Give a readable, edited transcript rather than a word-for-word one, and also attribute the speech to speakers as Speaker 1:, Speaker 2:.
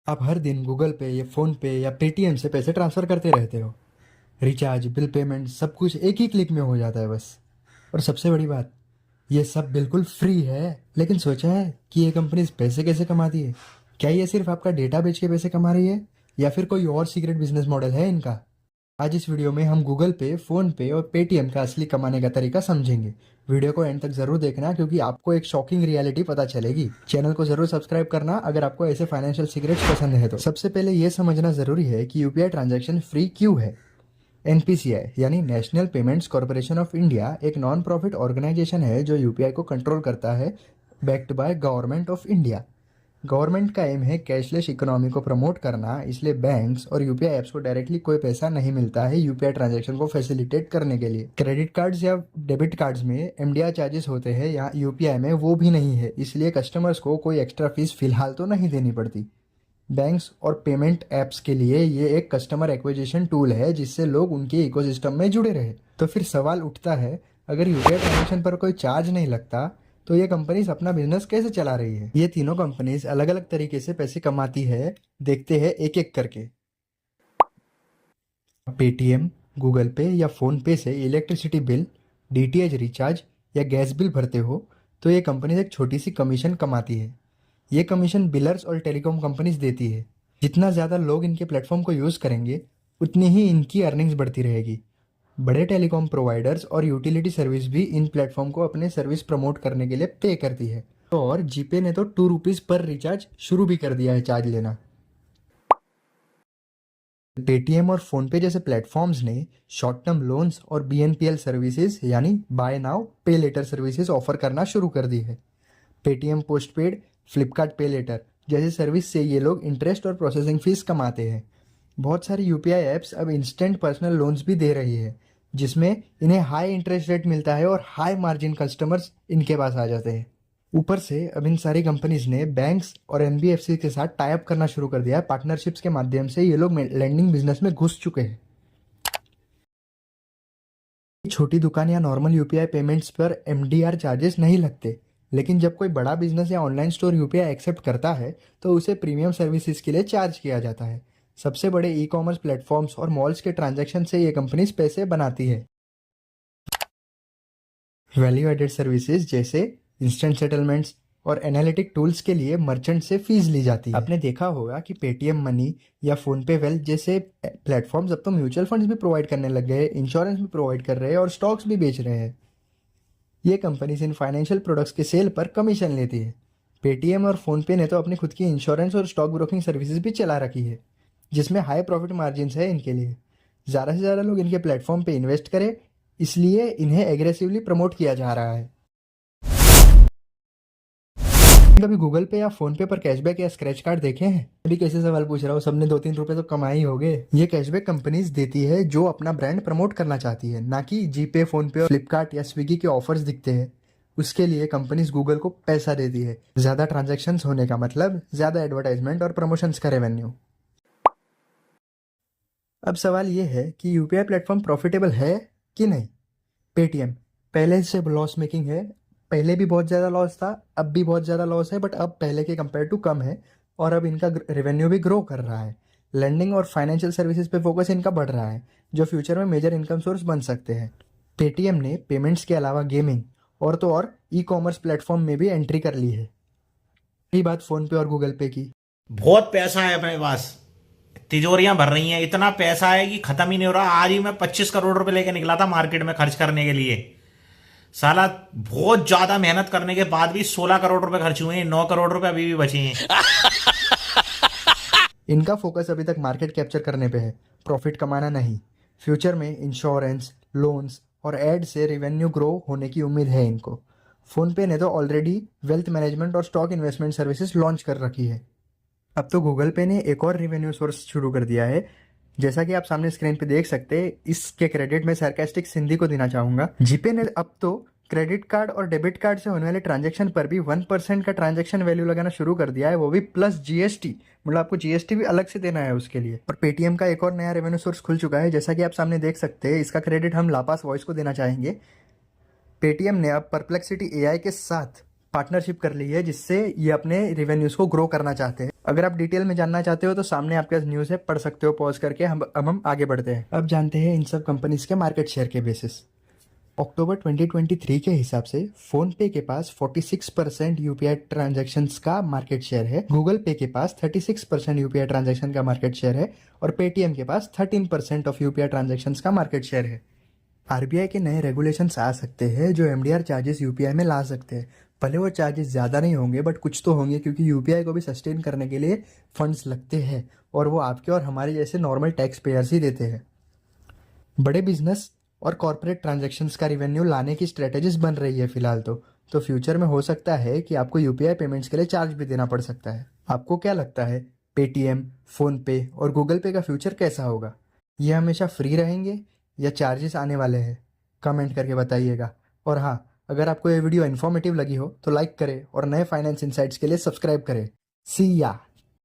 Speaker 1: आप हर दिन गूगल पे या फ़ोन पे या पेटीएम से पैसे ट्रांसफ़र करते रहते हो। रिचार्ज, बिल पेमेंट सब कुछ एक ही क्लिक में हो जाता है बस। और सबसे बड़ी बात, ये सब बिल्कुल फ्री है। लेकिन सोचा है कि ये कंपनीज पैसे कैसे कमाती है? क्या ये सिर्फ आपका डेटा बेच के पैसे कमा रही है या फिर कोई और सीक्रेट बिजनेस मॉडल है इनका? आज इस वीडियो में हम गूगल पे, फोन पे और पेटीएम का असली कमाने का तरीका समझेंगे। वीडियो को एंड तक जरूर देखना क्योंकि आपको एक शॉकिंग रियलिटी पता चलेगी। चैनल को जरूर सब्सक्राइब करना अगर आपको ऐसे फाइनेंशियल सीक्रेट्स पसंद है तो। सबसे पहले ये समझना जरूरी है कि यूपीआई ट्रांजैक्शन फ्री क्यों है। एनपीसीआई यानी national payments corporation of India एक नॉन प्रॉफिट ऑर्गेनाइजेशन है जो यूपीआई को कंट्रोल करता है, backed by government of India. Government का एम है कैशलेस इकोनॉमी को प्रमोट करना, इसलिए बैंक्स और यूपीआई ऐप्स को डायरेक्टली कोई पैसा नहीं मिलता है यूपीआई ट्रांजैक्शन को फैसिलिटेट करने के लिए। क्रेडिट कार्ड्स या डेबिट कार्ड्स में एमडीआर चार्जेस होते हैं, यहाँ यूपीआई में वो भी नहीं है, इसलिए कस्टमर्स को कोई एक्स्ट्रा फीस फिलहाल तो नहीं देनी पड़ती। बैंक्स और पेमेंट ऐप्स के लिए ये एक कस्टमर एक्विजिशन टूल है जिससे लोग उनके इकोसिस्टम में जुड़े रहे। तो फिर सवाल उठता है, अगर यूपीआई ट्रांजेक्शन पर कोई चार्ज नहीं लगता तो ये कंपनीज अपना बिजनेस कैसे चला रही है? ये तीनों कंपनीज अलग अलग तरीके से पैसे कमाती है, देखते हैं एक एक करके। पेटीएम, गूगल पे या फ़ोन पे से इलेक्ट्रिसिटी बिल, डीटीएच रिचार्ज या गैस बिल भरते हो तो ये कंपनीज एक छोटी सी कमीशन कमाती है। ये कमीशन बिलर्स और टेलीकॉम कंपनीज देती है। जितना ज़्यादा लोग इनके प्लेटफॉर्म को यूज़ करेंगे उतनी ही इनकी अर्निंग्स बढ़ती रहेगी। बड़े टेलीकॉम प्रोवाइडर्स और यूटिलिटी सर्विस भी इन प्लेटफॉर्म को अपने सर्विस प्रमोट करने के लिए पे करती है। और जीपे ने तो ₹2 पर रिचार्ज शुरू भी कर दिया है चार्ज लेना। पेटीएम और फोनपे जैसे प्लेटफॉर्म्स ने शॉर्ट टर्म लोन्स और बीएनपीएल सर्विसेज यानी बाय नाउ पे लेटर सर्विसेज ऑफर करना शुरू कर दी है। पेटीएम पोस्टपेड, फ्लिपकार्ट पे लेटर जैसे सर्विस से ये लोग इंटरेस्ट और प्रोसेसिंग फीस कमाते हैं। बहुत सारी यूपीआई ऐप्स अब इंस्टेंट पर्सनल लोन्स भी दे रही है जिसमें इन्हें हाई इंटरेस्ट रेट मिलता है और हाई मार्जिन कस्टमर्स इनके पास आ जाते हैं। ऊपर से अब इन सारी कंपनीज ने बैंक्स और एनबीएफसी के साथ टाई अप करना शुरू कर दिया है। पार्टनरशिप्स के माध्यम से ये लोग लैंडिंग बिजनेस में घुस चुके हैं। छोटी दुकान या नॉर्मल यूपीआई पेमेंट्स पर एमडीआर चार्जेस नहीं लगते, लेकिन जब कोई बड़ा बिजनेस या ऑनलाइन स्टोर यूपीआई एक्सेप्ट करता है तो उसे प्रीमियम सर्विसेज के लिए चार्ज किया जाता है। सबसे बड़े ई कॉमर्स प्लेटफॉर्म्स और मॉल्स के ट्रांजैक्शन से ये कंपनीज पैसे बनाती है। वैल्यू एडेड सर्विसेज जैसे इंस्टेंट सेटलमेंट्स और एनालिटिक टूल्स के लिए मर्चेंट से फीस ली जाती है। आपने देखा होगा कि पेटीएम मनी या फोन पे वेल्थ जैसे प्लेटफॉर्म्स अब तो म्यूचुअल फंड्स भी प्रोवाइड करने लग गए हैं, इंश्योरेंस भी प्रोवाइड कर रहे हैं और स्टॉक्स भी बेच रहे हैं। ये कंपनीज इन फाइनेंशियल प्रोडक्ट्स के सेल पर कमीशन लेती है। पेटीएम और फोनपे ने तो अपनी खुद की इंश्योरेंस और स्टॉक ब्रोकिंग सर्विसेज भी चला रखी है जिसमें हाई प्रॉफिट मार्जिन है इनके लिए। ज़्यादा से ज़्यादा लोग इनके प्लेटफॉर्म पे इन्वेस्ट करें, इसलिए इन्हें एग्रेसिवली प्रमोट किया जा रहा है। कभी गूगल पे या फोन पे पर कैशबैक या स्क्रैच कार्ड देखे हैं? अभी कैसे सवाल पूछ रहा हूँ, सबने 2-3 रुपए तो कमाए ही होंगे। ये कैशबैक कंपनीज देती है जो अपना ब्रांड प्रमोट करना चाहती है, ना कि जीपे, फोन पे, फ्लिपकार्ट या स्विगी के ऑफर्स दिखते हैं। उसके लिए कंपनीज गूगल को पैसा देती है। ज्यादा ट्रांजेक्शन होने का मतलब ज्यादा एडवर्टाइजमेंट और प्रमोशंस का रेवेन्यू। अब सवाल ये है कि यूपीआई प्लेटफॉर्म प्रॉफिटेबल है कि नहीं। पेटीएम पहले से लॉस मेकिंग है। पहले भी बहुत ज़्यादा लॉस था, अब भी बहुत ज़्यादा लॉस है, बट अब पहले के कंपेयर टू कम है और अब इनका रेवेन्यू भी ग्रो कर रहा है। लैंडिंग और फाइनेंशियल सर्विसेज पे फोकस इनका बढ़ रहा है जो फ्यूचर में मेजर इनकम सोर्स बन सकते हैं। पेटीएम ने पेमेंट्स के अलावा गेमिंग और तो और ई कॉमर्स प्लेटफॉर्म में भी एंट्री कर ली है। यही बात फ़ोन पे और गूगल पे की।
Speaker 2: बहुत पैसा है अपने पास, तिजोरियां भर रही हैं, इतना पैसा है कि खत्म ही नहीं हो रहा। आज ही मैं 25 करोड़ रुपए लेके निकला था मार्केट में खर्च करने के लिए। साला बहुत ज्यादा मेहनत करने के बाद भी 16 करोड़ रुपए खर्च हुए हैं, 9 करोड़ रुपए अभी भी बचे हैं।
Speaker 1: इनका फोकस अभी तक मार्केट कैप्चर करने पे है, प्रॉफिट कमाना नहीं। फ्यूचर में इंश्योरेंस, लोन्स और एड से रेवेन्यू ग्रो होने की उम्मीद है इनको। फ़ोनपे ने तो ऑलरेडी वेल्थ मैनेजमेंट और स्टॉक इन्वेस्टमेंट सर्विसेज लॉन्च कर रखी है। अब तो गूगल पे ने एक और रेवेन्यू सोर्स शुरू कर दिया है, जैसा कि आप सामने स्क्रीन पे देख सकते हैं। इसके क्रेडिट में सरकास्टिक सिंधी को देना चाहूँगा। जीपे ने अब तो क्रेडिट कार्ड और डेबिट कार्ड से होने वाले ट्रांजैक्शन पर भी 1% का ट्रांजैक्शन वैल्यू लगाना शुरू कर दिया है, वो भी प्लस जीएसटी। मतलब आपको जीएसटी भी अलग से देना है उसके लिए। और पेटीएम का एक और नया रेवेन्यू सोर्स खुल चुका है, जैसा कि आप सामने देख सकते हैं। इसका क्रेडिट हम लापास वॉइस को देना चाहेंगे। पेटीएम ने अब परप्लेक्सिटी एआई के साथ पार्टनरशिप कर ली है, जिससे ये अपने रिवेन्यूज को ग्रो करना चाहते हैं। अगर आप डिटेल में जानना चाहते हो तो सामने आपके पास न्यूज़ है, पढ़ सकते हो पॉज करके। हम आगे बढ़ते हैं। अब जानते हैं इन सब कंपनीज के मार्केट शेयर के बेसिस। अक्टूबर 2023 के हिसाब से फोन पे के पास 46% यूपीआई ट्रांजैक्शंस का मार्केट शेयर है, गूगल पे के पास 36% यूपीआई ट्रांजैक्शन का मार्केट शेयर है और पेटीएम के पास 13% ऑफ यूपीआई ट्रांजैक्शंस का मार्केट शेयर है। आरबीआई के नए रेगुलेशंस आ सकते हैं जो एमडीआर चार्जेस यूपीआई में ला सकते हैं। भले वो चार्जेस ज़्यादा नहीं होंगे बट कुछ तो होंगे, क्योंकि यूपीआई को भी सस्टेन करने के लिए फंड्स लगते हैं और वो आपके और हमारे जैसे नॉर्मल टैक्स पेयर्स ही देते हैं। बड़े बिजनेस और कॉर्पोरेट ट्रांजैक्शंस का रिवेन्यू लाने की स्ट्रेटेजीज बन रही है फिलहाल तो फ्यूचर में हो सकता है कि आपको यूपीआई पेमेंट्स के लिए चार्ज भी देना पड़ सकता है। आपको क्या लगता है, पेटीएम, फोन पे और गूगल पे का फ्यूचर कैसा होगा? ये हमेशा फ्री रहेंगे या चार्जेस आने वाले हैं? कमेंट करके बताइएगा। और हाँ, अगर आपको ये वीडियो इन्फॉर्मेटिव लगी हो तो लाइक करें और नए फाइनेंस इनसाइट्स के लिए सब्सक्राइब करें। सी या।